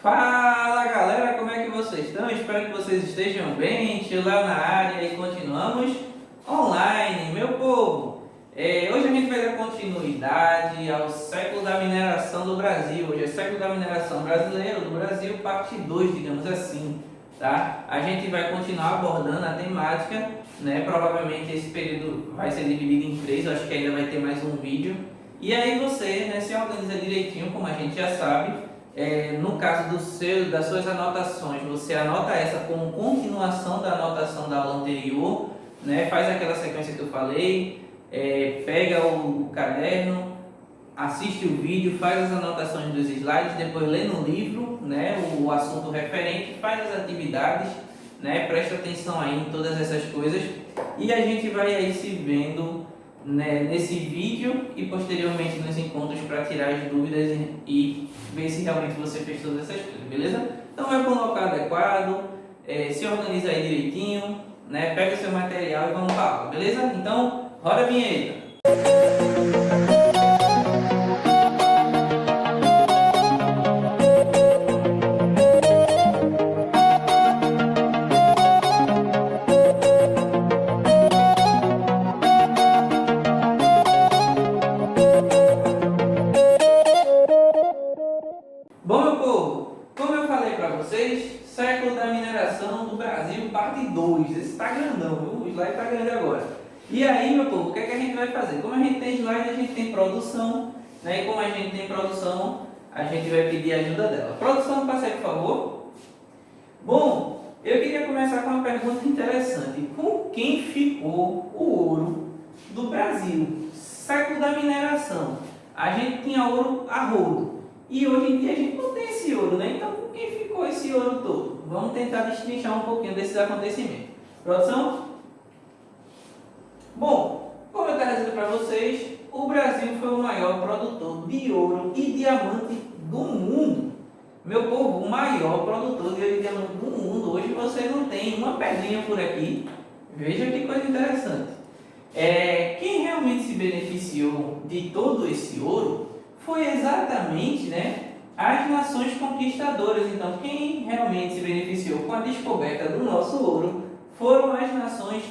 Fala galera, como é que vocês estão? Espero que vocês estejam bem. Tio Léo na área e continuamos online, meu povo. Hoje a gente vai dar continuidade ao século da mineração do Brasil. Hoje é século da mineração brasileira do Brasil, parte 2, digamos assim, tá? A gente vai continuar abordando a temática, né? Provavelmente esse período vai ser dividido em 3, eu acho que ainda vai ter mais um vídeo. E aí você, né, se organiza direitinho, como a gente já sabe. No caso das suas anotações, você anota essa como continuação da anotação da aula anterior, né? Faz aquela sequência que eu falei, pega o caderno, assiste o vídeo, faz as anotações dos slides, depois lê no livro, né, o assunto referente, faz as atividades, né? Presta atenção aí em todas essas coisas e a gente vai aí se vendo, né, nesse vídeo e posteriormente nos encontros para tirar as dúvidas e ver se realmente você fez todas essas coisas, beleza? Então vai para um local adequado, se organiza aí direitinho, né? Pega o seu material e vamos para a aula, beleza? Então roda a vinheta. Bom, meu povo, como eu falei para vocês, século da mineração do Brasil, parte 2. Esse está grandão, viu? O slide está grande agora. E aí, meu povo, o que é que a gente vai fazer? Como a gente tem slide, a gente tem produção, né? E como a gente tem produção, a gente vai pedir a ajuda dela. Produção, passe aí, por favor. Bom, eu queria começar com uma pergunta interessante. Com quem ficou o ouro do Brasil? Século da mineração. A gente tinha ouro a rodo. E hoje em dia a gente não tem esse ouro, né? Então, com quem ficou esse ouro todo? Vamos tentar destrinchar um pouquinho desses acontecimentos. Produção? Bom, como eu estava dizendo para vocês, o Brasil foi o maior produtor de ouro e diamante do mundo. Meu povo, o maior produtor de ouro e diamante do mundo. Hoje você não tem uma pedrinha por aqui. Veja que coisa interessante. Quem realmente se beneficiou de todo esse ouro foi exatamente, né, as nações conquistadoras. Então, quem realmente se beneficiou com a descoberta do nosso ouro foram as nações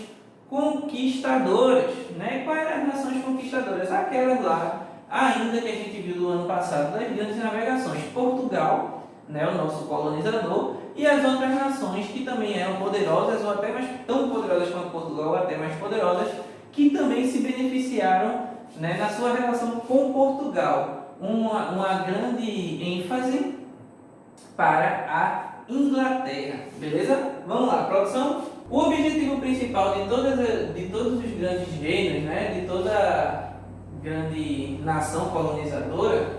conquistadoras, né? Quais eram as nações conquistadoras? Aquelas lá, ainda que a gente viu do ano passado, das grandes navegações. Portugal, né, o nosso colonizador, e as outras nações que também eram poderosas, ou até mais tão poderosas quanto Portugal, ou até mais poderosas, que também se beneficiaram, né, na sua relação com Portugal. Uma grande ênfase para a Inglaterra, beleza? Vamos lá, produção. O objetivo principal de todos os grandes reinos, né, de toda grande nação colonizadora,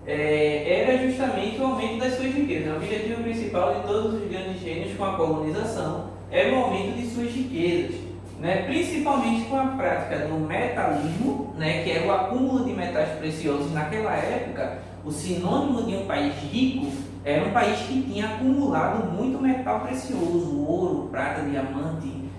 era justamente o aumento das suas riquezas. O objetivo principal de todos os grandes reinos com a colonização era o aumento de suas riquezas, né, principalmente com a prática do metalismo, né, que era o acúmulo de metais preciosos. Naquela época, o sinônimo de um país rico era um país que tinha acumulado muito metal precioso, ouro, prata, diamante,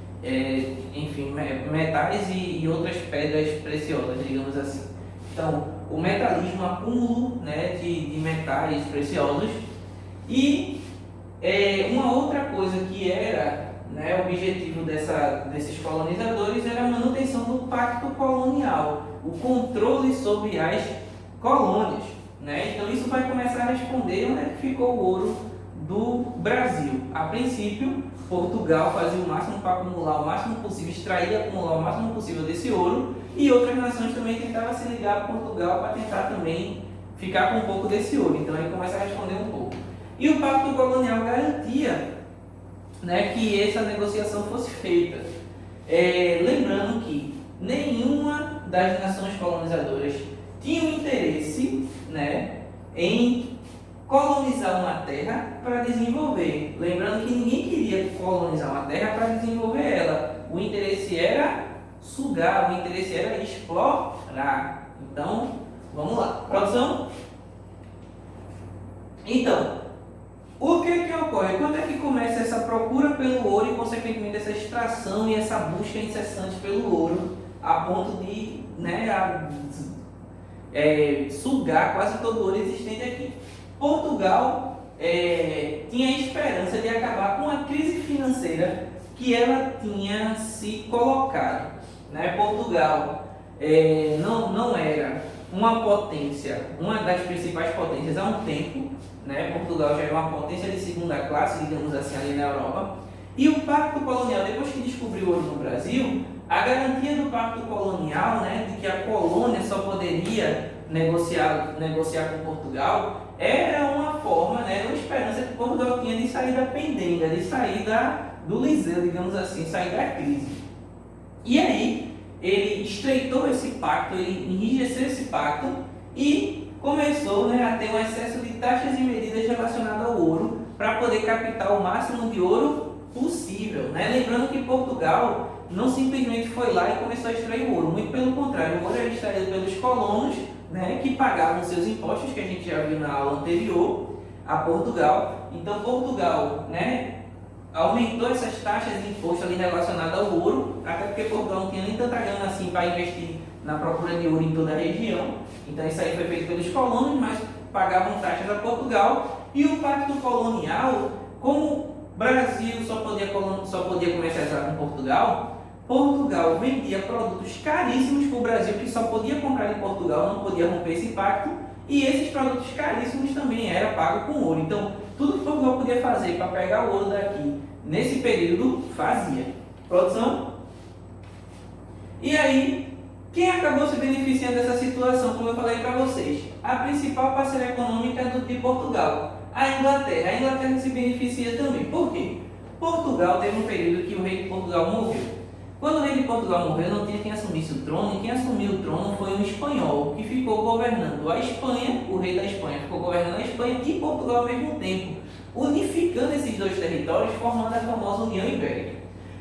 enfim, metais e outras pedras preciosas, digamos assim. Então, o metalismo, acúmulo, né, de metais preciosos. E uma outra coisa que era, né, o objetivo desses colonizadores era a manutenção do pacto colonial, o controle sobre as colônias, né? Então isso vai começar a responder onde é que ficou o ouro do Brasil. A princípio, Portugal fazia o máximo para acumular o máximo possível, extrair e acumular o máximo possível desse ouro, e outras nações também tentavam se ligar a Portugal para tentar também ficar com um pouco desse ouro. Então aí começa a responder um pouco. E o pacto colonial garantia, né, que essa negociação fosse feita. Lembrando que nenhuma das nações colonizadoras tinha um interesse, né, em colonizar uma terra para desenvolver. Lembrando que ninguém queria colonizar uma terra para desenvolver ela. O interesse era sugar, o interesse era explorar. Então, vamos lá. Produção? Então, o que ocorre? Quando é que começa essa procura pelo ouro e, consequentemente, essa extração e essa busca incessante pelo ouro, a ponto de, né, sugar quase todo o ouro existente aqui? Portugal tinha esperança de acabar com a crise financeira que ela tinha se colocado. Né? Portugal não era uma potência, uma das principais potências há um tempo. Né? Portugal já era uma potência de segunda classe, digamos assim, ali na Europa. E o Pacto Colonial, depois que descobriu o ouro no Brasil, a garantia do Pacto Colonial, né, de que a colônia só poderia negociar com Portugal, era uma forma, né, uma esperança que Portugal tinha de sair da pendenga, de sair do Liseu, digamos assim, sair da crise. E aí, ele estreitou esse pacto, ele enrijeceu esse pacto e começou, né, a ter um excesso de taxas e medidas relacionadas ao ouro para poder captar o máximo de ouro possível. Né? Lembrando que Portugal não simplesmente foi lá e começou a extrair o ouro, muito pelo contrário, o ouro era extraído pelos colonos, né, que pagavam seus impostos, que a gente já viu na aula anterior, a Portugal. Então Portugal, né, aumentou essas taxas de imposto ali relacionadas ao ouro, até porque Portugal não tinha nem tanta grana assim para investir na procura de ouro em toda a região. Então isso aí foi feito pelos colonos, mas pagavam taxas a Portugal. E o Pacto Colonial, como o Brasil só podia comercializar com Portugal, Portugal vendia produtos caríssimos para o Brasil, que só podia comprar em Portugal, não podia romper esse pacto, e esses produtos caríssimos também eram pagos com ouro. Então, tudo que Portugal podia fazer para pegar o ouro daqui, nesse período, fazia. Produção? E aí, quem acabou se beneficiando dessa situação, como eu falei para vocês? A principal parceira econômica de Portugal, a Inglaterra. A Inglaterra se beneficia também. Por quê? Portugal teve um período que o rei de Portugal morreu. Quando o rei de Portugal morreu, não tinha quem assumisse o trono, e quem assumiu o trono foi um espanhol, que ficou governando a Espanha, o rei da Espanha ficou governando a Espanha e Portugal ao mesmo tempo, unificando esses dois territórios, formando a famosa União Ibérica.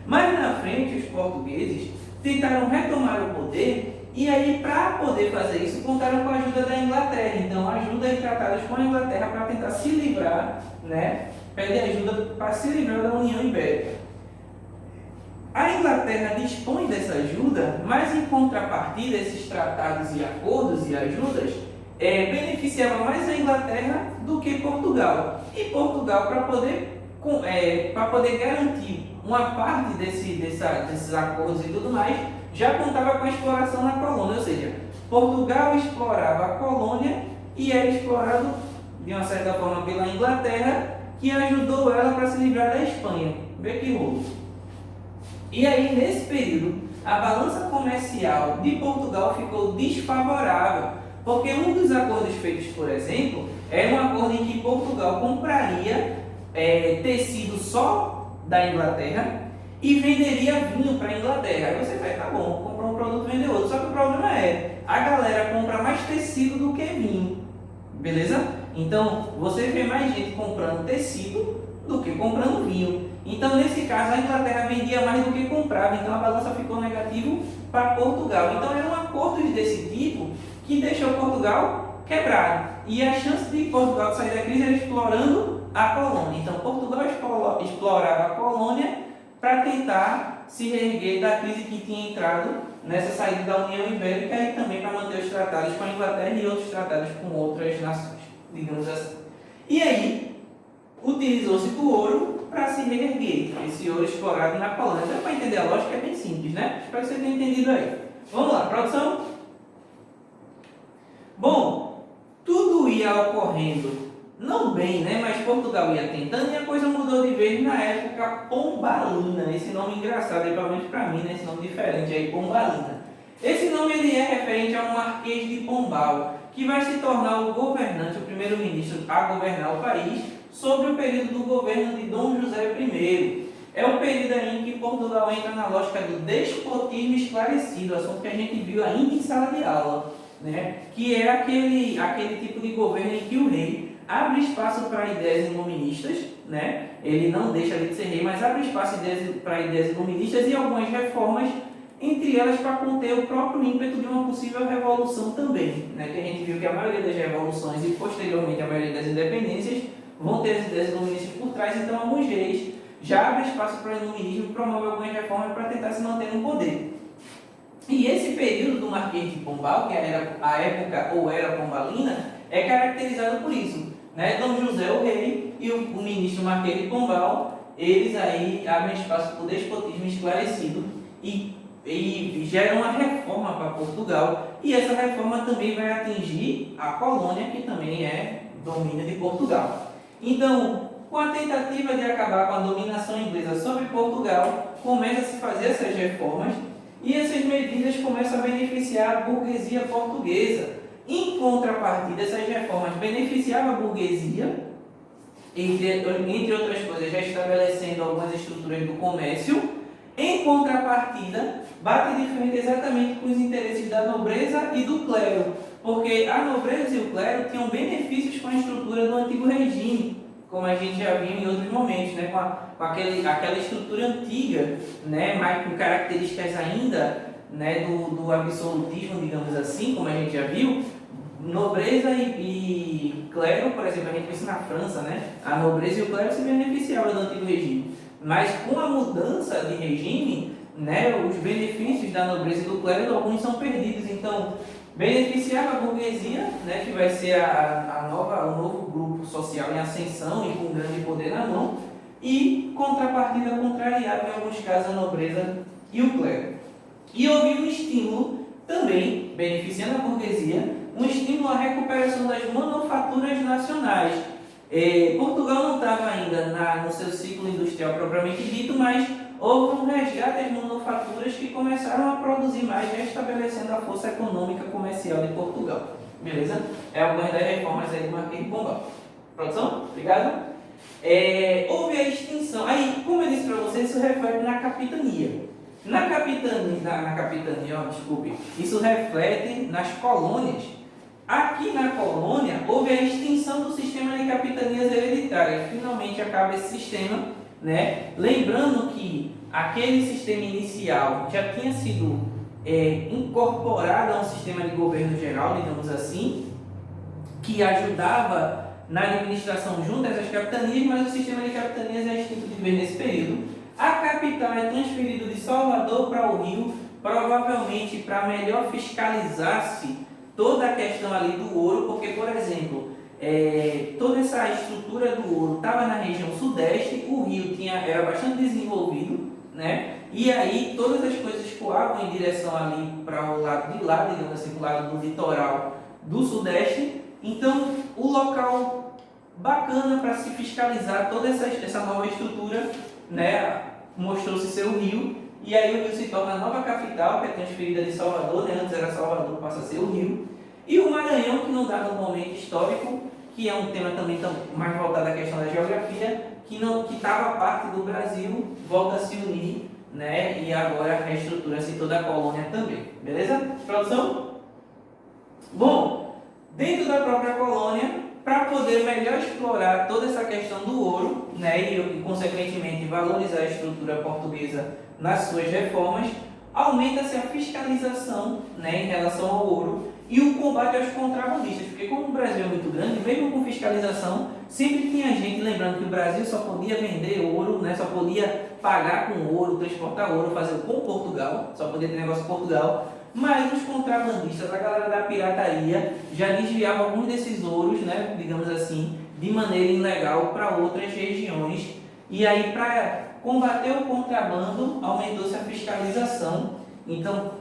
Mas na frente, os portugueses tentaram retomar o poder, e aí, para poder fazer isso, contaram com a ajuda da Inglaterra. Então, ajuda e tratados com a Inglaterra para tentar se livrar, né? Pede ajuda para se livrar da União Ibérica. A Inglaterra dispõe dessa ajuda, mas em contrapartida, esses tratados e acordos e ajudas beneficiavam mais a Inglaterra do que Portugal. E Portugal, para poder garantir uma parte desses acordos e tudo mais, já contava com a exploração na colônia, ou seja, Portugal explorava a colônia e era explorado de uma certa forma pela Inglaterra, que ajudou ela para se livrar da Espanha. Vê que rolo. E aí, nesse período, a balança comercial de Portugal ficou desfavorável, porque um dos acordos feitos, por exemplo, era um acordo em que Portugal compraria tecido só da Inglaterra e venderia vinho para a Inglaterra. Aí você vai, tá bom, comprar um produto e vender outro. Só que o problema a galera compra mais tecido do que vinho, beleza? Então, você vê mais gente comprando tecido do que comprando vinho. Então, nesse caso, a Inglaterra vendia mais do que comprava, então a balança ficou negativa para Portugal. Então, eram acordos desse tipo que deixou Portugal quebrado. E a chance de Portugal sair da crise era explorando a colônia. Então, Portugal explorava a colônia para tentar se reerguer da crise que tinha entrado nessa saída da União Ibérica e também para manter os tratados com a Inglaterra e outros tratados com outras nações, digamos assim. E aí, utilizou-se do ouro para se reerguer, esse ouro explorado na colônia. Dá para entender a lógica, é bem simples, né? Espero que você tenha entendido aí. Vamos lá, produção? Bom, tudo ia ocorrendo, não bem, né? Mas Portugal ia tentando e a coisa mudou de vez na época Pombalina. Esse nome engraçado, aí, pelo menos para mim, né? Esse nome diferente aí, Pombalina. Esse nome ele é referente a um marquês de Pombal, que vai se tornar o governante, o primeiro-ministro a governar o país, sobre o período do governo de Dom José I. É o período aí em que Portugal entra na lógica do despotismo esclarecido, assunto que a gente viu ainda em sala de aula, né? Que é aquele tipo de governo em que o rei abre espaço para ideias iluministas, né? Ele não deixa ali de ser rei, mas abre espaço para ideias iluministas e algumas reformas, entre elas para conter o próprio ímpeto de uma possível revolução também, né? Que a gente viu que a maioria das revoluções e posteriormente a maioria das independências vão ter as ideias iluministas por trás, então alguns reis já abrem espaço para o iluminismo e promovem algumas reformas para tentar se manter no poder. E esse período do Marquês de Pombal, que era a época ou era pombalina, é caracterizado por isso, né? Dom José, o rei, e o ministro Marquês de Pombal, eles aí abrem espaço para o despotismo esclarecido e geram uma reforma para Portugal, e essa reforma também vai atingir a colônia, que também é domínio de Portugal. Então, com a tentativa de acabar com a dominação inglesa sobre Portugal, começa a se fazer essas reformas, e essas medidas começam a beneficiar a burguesia portuguesa. Em contrapartida, essas reformas beneficiavam a burguesia, entre outras coisas, já estabelecendo algumas estruturas do comércio. Em contrapartida, bate de frente exatamente com os interesses da nobreza e do clero, porque a nobreza e o clero tinham benefícios com a estrutura do antigo regime, como a gente já viu em outros momentos, né? com aquela estrutura antiga, né? Mas com características ainda, né? do absolutismo, digamos assim, como a gente já viu. Nobreza e clero, por exemplo, a gente pensa na França, né? A nobreza e o clero se beneficiavam do antigo regime. Mas com a mudança de regime, né, os benefícios da nobreza e do clero, alguns são perdidos. Então, beneficiava a burguesia, né, que vai ser o novo grupo social em ascensão e com grande poder na mão, e contrapartida contrariava, em alguns casos, a nobreza e o clero. E houve um estímulo também, beneficiando a burguesia, um estímulo à recuperação das manufaturas nacionais. Portugal não estava ainda no seu ciclo industrial propriamente dito, mas houve um resgate das manufaturas que começaram a produzir mais, restabelecendo a força econômica comercial de Portugal. Beleza? É algumas das reformas aí do Marquês de Pombal. Produção? Obrigado. Houve a extinção. Aí, como eu disse para vocês, isso reflete na capitania. Na capitania, desculpe, isso reflete nas colônias. Aqui na colônia, houve a extinção do sistema de capitanias hereditárias. Finalmente acaba esse sistema, né? Lembrando que aquele sistema inicial já tinha sido incorporado a um sistema de governo geral, digamos assim, que ajudava na administração junto a essas capitanias, mas o sistema de capitanias é extinto de vez nesse período. A capital é transferida de Salvador para o Rio, provavelmente para melhor fiscalizar-se toda a questão ali do ouro, porque, por exemplo, toda essa estrutura do ouro estava na região sudeste, o rio era bastante desenvolvido, né? E aí todas as coisas escoavam em direção ali para o lado de lá, digamos assim, para o lado do litoral do sudeste. Então, o local bacana para se fiscalizar toda essa nova estrutura, né, mostrou-se ser o Rio. E aí o Rio se torna a nova capital, que é transferida de Salvador, né? Antes era Salvador, passa a ser o Rio. E o Maranhão, que não dá no momento histórico, que é um tema também mais voltado à questão da geografia, que estava parte do Brasil, volta a se unir, né? E agora reestrutura-se toda a colônia também. Beleza? Produção? Bom, dentro da própria colônia, para poder melhor explorar toda essa questão do ouro, né? E consequentemente valorizar a estrutura portuguesa nas suas reformas, aumenta-se a fiscalização, né, em relação ao ouro e o combate aos contrabandistas, porque como o Brasil é muito grande, mesmo com fiscalização, sempre tinha gente lembrando que o Brasil só podia vender ouro, né, só podia pagar com ouro, transportar ouro, fazer com Portugal, só podia ter negócio com Portugal, mas os contrabandistas, a galera da pirataria, já desviava alguns desses ouros, né, digamos assim, de maneira ilegal para outras regiões, e aí para combater o contrabando, aumentou-se a fiscalização. Então,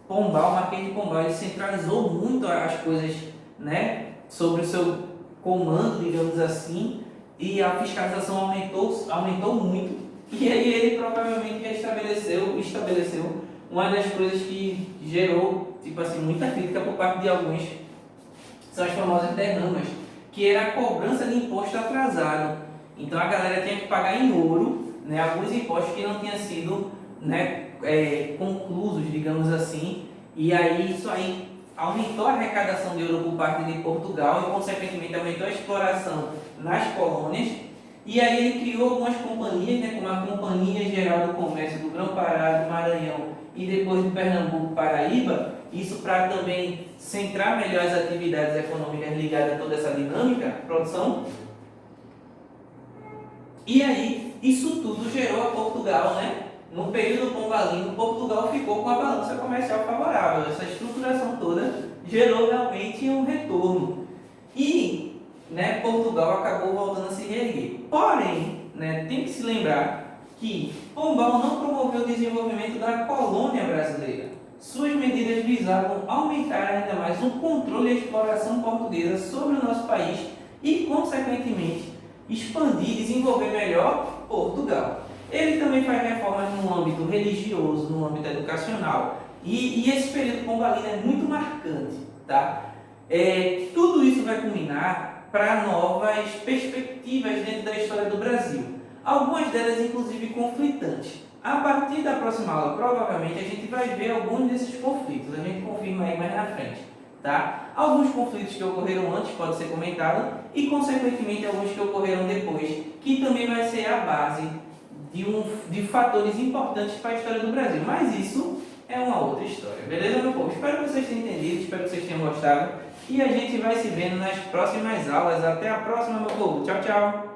Marquês de Pombal, ele centralizou muito as coisas, né, sobre o seu comando, digamos assim, e a fiscalização aumentou muito. E aí ele provavelmente estabeleceu uma das coisas que gerou, tipo assim, muita crítica por parte de alguns, são as famosas derramas, que era a cobrança de imposto atrasado. Então a galera tinha que pagar em ouro, né, alguns impostos que não tinham sido, né, conclusos, digamos assim, e aí isso aí aumentou a arrecadação de ouro por parte de Portugal e consequentemente aumentou a exploração nas colônias. E aí ele criou algumas companhias, né, como a Companhia Geral do Comércio do Grão-Pará, do Maranhão e depois do Pernambuco, Paraíba, isso para também centrar melhor as atividades econômicas ligadas a toda essa dinâmica, produção. E aí, isso tudo gerou a Portugal, né? No período pombalino, Portugal ficou com a balança comercial favorável. Essa estruturação toda gerou realmente um retorno. E, né, Portugal acabou voltando a se reerguer. Porém, né, tem que se lembrar que Pombal não promoveu o desenvolvimento da colônia brasileira. Suas medidas visavam aumentar ainda mais o controle e a exploração portuguesa sobre o nosso país e, consequentemente, expandir e desenvolver melhor Portugal. Ele também faz reformas no âmbito religioso, no âmbito educacional, e esse período pombalino é muito marcante, tá? Tudo isso vai culminar para novas perspectivas dentro da história do Brasil, algumas delas inclusive conflitantes. A partir da próxima aula, provavelmente, a gente vai ver alguns desses conflitos, a gente confirma aí mais na frente, tá? Alguns conflitos que ocorreram antes pode ser comentado e, consequentemente, alguns que ocorreram depois, que também vai ser a base de fatores importantes para a história do Brasil, mas isso é uma outra história, beleza, meu povo? Espero que vocês tenham entendido, espero que vocês tenham gostado e a gente vai se vendo nas próximas aulas. Até a próxima, meu povo. Tchau, tchau!